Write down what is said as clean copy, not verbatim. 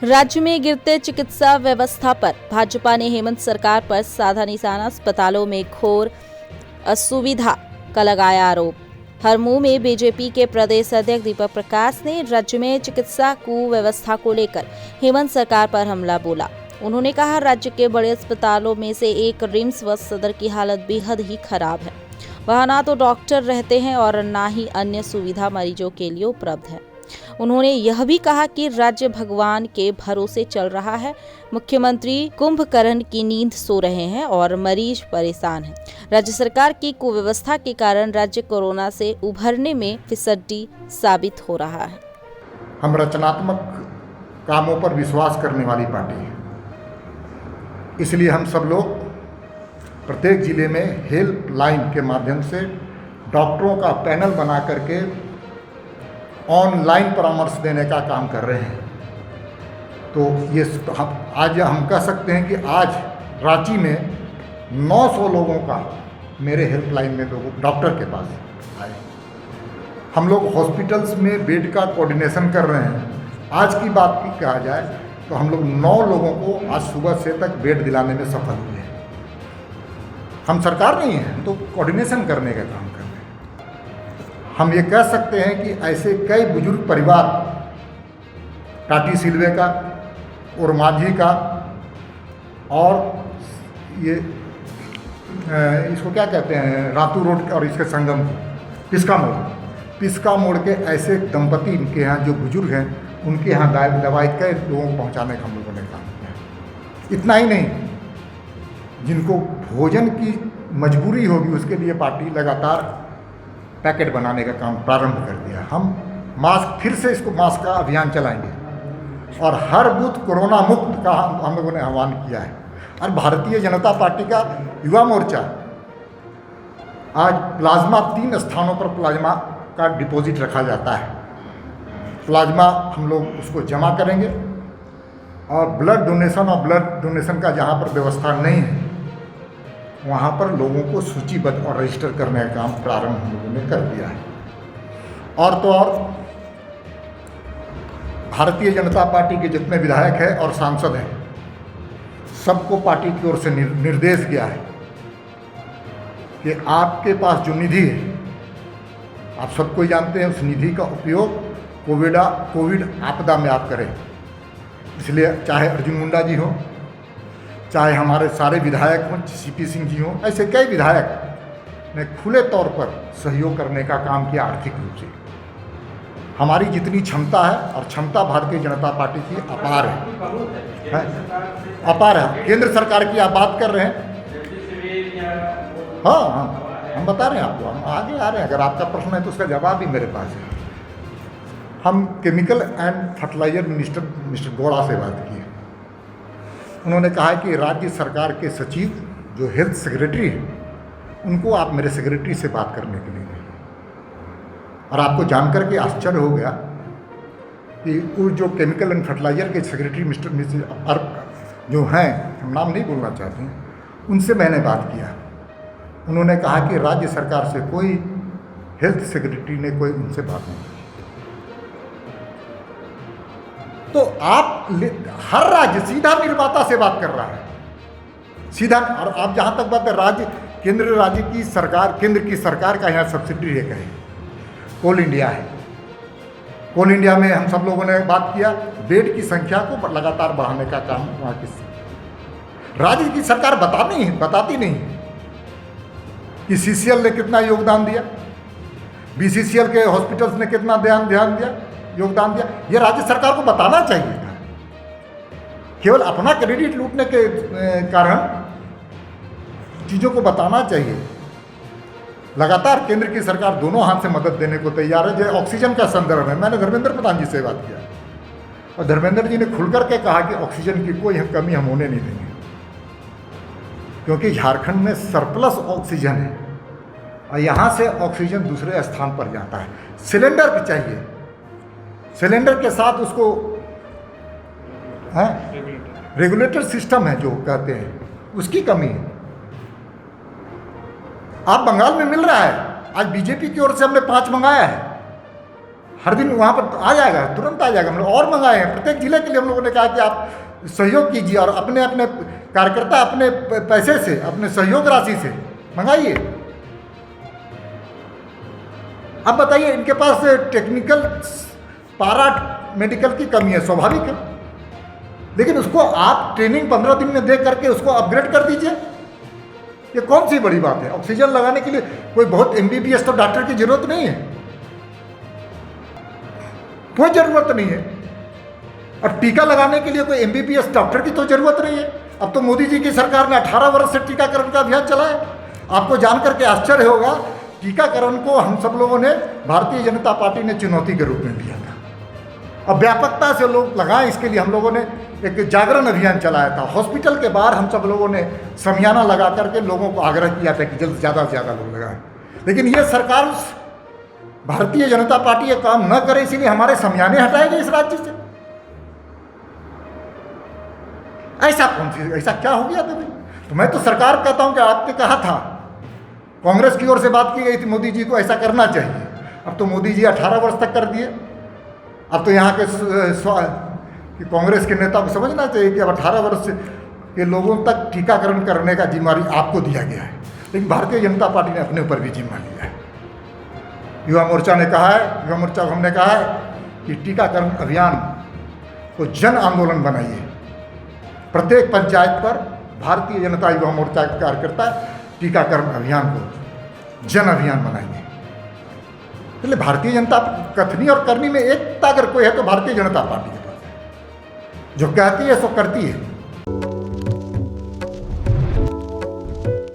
राज्य में गिरते चिकित्सा व्यवस्था पर भाजपा ने हेमंत सरकार पर साधा निशाना। अस्पतालों में घोर असुविधा का लगाया आरोप। हरमू में बीजेपी के प्रदेश अध्यक्ष दीपक प्रकाश ने राज्य में चिकित्सा कुव्यवस्था को लेकर हेमंत सरकार पर हमला बोला। उन्होंने कहा, राज्य के बड़े अस्पतालों में से एक रिम्स व सदर की हालत बेहद ही खराब है। वहां ना तो डॉक्टर रहते हैं और ना ही अन्य सुविधा मरीजों के लिए उपलब्ध है। उन्होंने यह भी कहा कि राज्य भगवान के भरोसे चल रहा है। मुख्यमंत्री कुंभकर्ण की नींद सो रहे हैं और मरीज परेशान हैं। राज्य सरकार की कुव्यवस्था के कारण राज्य कोरोना से उभरने में फिसड्डी साबित हो रहा है। हम रचनात्मक कामों पर विश्वास करने वाली पार्टी है, इसलिए हम सब लोग प्रत्येक जिले में हेल्पलाइन के माध्यम से डॉक्टरों का पैनल बना करके ऑनलाइन परामर्श देने का काम कर रहे हैं। तो ये आज हम कह सकते हैं कि आज रांची में 900 लोगों का मेरे हेल्पलाइन में लोग डॉक्टर के पास आए। हम लोग हॉस्पिटल्स में बेड का कोऑर्डिनेशन कर रहे हैं। आज की बात की कहा जाए तो हम लोग 9 लोगों को आज सुबह से तक बेड दिलाने में सफल हुए हैं। हम सरकार नहीं है, हम तो कोऑर्डिनेशन करने का काम कर रहे हैं। हम ये कह सकते हैं कि ऐसे कई बुजुर्ग परिवार, टाटी सिल्वे का और माझी का और ये इसको क्या कहते हैं, रातू रोड और इसके संगम पिस्का मोड़ के ऐसे दंपति इनके यहाँ जो बुजुर्ग हैं, उनके यहाँ दवाई कई लोगों को पहुँचाने का हम लोगों ने काम किया। इतना ही नहीं, जिनको भोजन की मजबूरी होगी उसके लिए पार्टी लगातार पैकेट बनाने का काम प्रारंभ कर दिया। हम मास्क, फिर से इसको मास्क का अभियान चलाएंगे और हर बूथ कोरोना मुक्त का हम लोगों ने आह्वान किया है। और भारतीय जनता पार्टी का युवा मोर्चा आज प्लाज्मा 3 स्थानों पर प्लाज्मा का डिपॉजिट रखा जाता है। प्लाज्मा हम लोग उसको जमा करेंगे और ब्लड डोनेशन का जहाँ पर व्यवस्था नहीं है वहाँ पर लोगों को सूचीबद्ध और रजिस्टर करने का काम प्रारंभ हम लोगों ने कर दिया है। और तो और भारतीय जनता पार्टी के जितने विधायक हैं और सांसद हैं, सबको पार्टी की ओर से निर्देश गया है कि आपके पास जो निधि है, आप सबको जानते हैं, उस निधि का उपयोग कोविड आपदा में आप करें। इसलिए चाहे अर्जुन मुंडा जी हो, चाहे हमारे सारे विधायक हों, सीपी सिंह जी हों, ऐसे कई विधायक ने खुले तौर पर सहयोग करने का काम किया। आर्थिक रूप से हमारी जितनी क्षमता है, और क्षमता भारतीय जनता पार्टी की अपार है, अपार है। केंद्र सरकार की आप बात कर रहे हैं, हाँ हम बता रहे हैं आपको, हम आगे आ रहे हैं। अगर आपका प्रश्न है तो उसका जवाब भी मेरे पास है। हम chemical and fertilizer minister Gowda से बात की है। उन्होंने कहा कि राज्य सरकार के सचिव जो हेल्थ सेक्रेटरी है, उनको आप मेरे सेक्रेटरी से बात करने के लिए कहिए। और आपको जानकर के आश्चर्य हो गया कि वो जो केमिकल एंड फर्टिलाइजर के सेक्रेटरी मिस्टर जो हैं, हम नाम नहीं बोलना चाहते हैं, उनसे मैंने बात किया। उन्होंने कहा कि राज्य सरकार से कोई हेल्थ सेक्रेटरी ने कोई उनसे बात नहीं की। तो आप हर राज्य सीधा निर्माता से बात कर रहा है, सीधा। और आप जहाँ तक बात है राज्य राज्य की सरकार, केंद्र की सरकार का यहाँ सब्सिडरी है, कहे कोल इंडिया है। कोल इंडिया में हम सब लोगों ने बात किया, बेड की संख्या को लगातार बढ़ाने का काम वहाँ की राज्य की सरकार बताती नहीं कि सीसीएल ने कितना योगदान दिया, बीसीसीएल के हॉस्पिटल्स ने कितना योगदान दिया। ये राज्य सरकार को बताना चाहिए था। केवल अपना क्रेडिट लूटने के कारण चीज़ों को बताना चाहिए। लगातार केंद्र की सरकार दोनों हाथ से मदद देने को तैयार है। जो ऑक्सीजन का संदर्भ है, मैंने धर्मेंद्र प्रधान जी से बात किया और धर्मेंद्र जी ने खुलकर के कहा कि ऑक्सीजन की कोई कमी हम होने नहीं देंगे, क्योंकि झारखंड में सरप्लस ऑक्सीजन है और यहाँ से ऑक्सीजन दूसरे स्थान पर जाता है। सिलेंडर चाहिए, सिलेंडर के साथ उसको रेगुलेटर सिस्टम है जो कहते हैं, उसकी कमी है। आप बंगाल में मिल रहा है, आज बीजेपी की ओर से हमने 5 मंगाया हर दिन वहाँ पर आ जाएगा, तुरंत आ जाएगा। हम लोग और मंगाए हैं, प्रत्येक जिले के लिए हम लोगों ने कहा कि आप सहयोग कीजिए और अपने अपने कार्यकर्ता अपने पैसे से, अपने सहयोग राशि से मंगाइए। अब बताइए, इनके पास टेक्निकल पारा मेडिकल की कमी है, स्वाभाविक है, लेकिन उसको आप ट्रेनिंग 15 दिन में दे करके उसको अपग्रेड कर दीजिए। ये कौन सी बड़ी बात है? ऑक्सीजन लगाने के लिए कोई बहुत MBBS तो डॉक्टर की जरूरत नहीं है, कोई जरूरत नहीं है। और टीका लगाने के लिए कोई MBBS डॉक्टर की तो जरूरत नहीं है। अब तो मोदी जी की सरकार ने 18 वर्ष से टीकाकरण का अभियान चलाया। आपको जानकर के आश्चर्य होगा, टीकाकरण को हम सब लोगों ने, भारतीय जनता पार्टी ने चुनौती के रूप में लिया था। अब व्यापकता से लोग लगाएं, इसके लिए हम लोगों ने एक जागरण अभियान चलाया था। हॉस्पिटल के बाहर हम सब लोगों ने शमियाना लगा करके लोगों को आग्रह किया था कि जल्द से ज़्यादा लोग लगाएं। लेकिन ये सरकार, भारतीय जनता पार्टी ये काम न करे, इसीलिए हमारे शमियाने हटाए गए इस राज्य से। ऐसा कौन सी, ऐसा क्या हो गया था भाई? तो मैं तो सरकार कहता हूं कि आपने कहा था, कांग्रेस की ओर से बात की गई थी मोदी जी को ऐसा करना चाहिए। अब तो मोदी जी 18 वर्ष तक कर दिए। अब तो यहाँ के कांग्रेस के नेता को समझना चाहिए कि अब 18 वर्ष के लोगों तक टीकाकरण करने का जिम्मेदारी आपको दिया गया है। लेकिन भारतीय जनता पार्टी ने अपने ऊपर भी जिम्मा लिया है। युवा मोर्चा ने कहा है, युवा मोर्चा को हमने कहा है कि टीकाकरण अभियान को जन आंदोलन बनाइए। प्रत्येक पंचायत पर भारतीय जनता युवा मोर्चा के कार्यकर्ता टीकाकरण अभियान को जन अभियान बनाएंगे। इसलिए भारतीय जनता कथनी और करनी में एकता अगर कोई है तो भारतीय जनता पार्टी के पास है। जो कहती है सो करती है।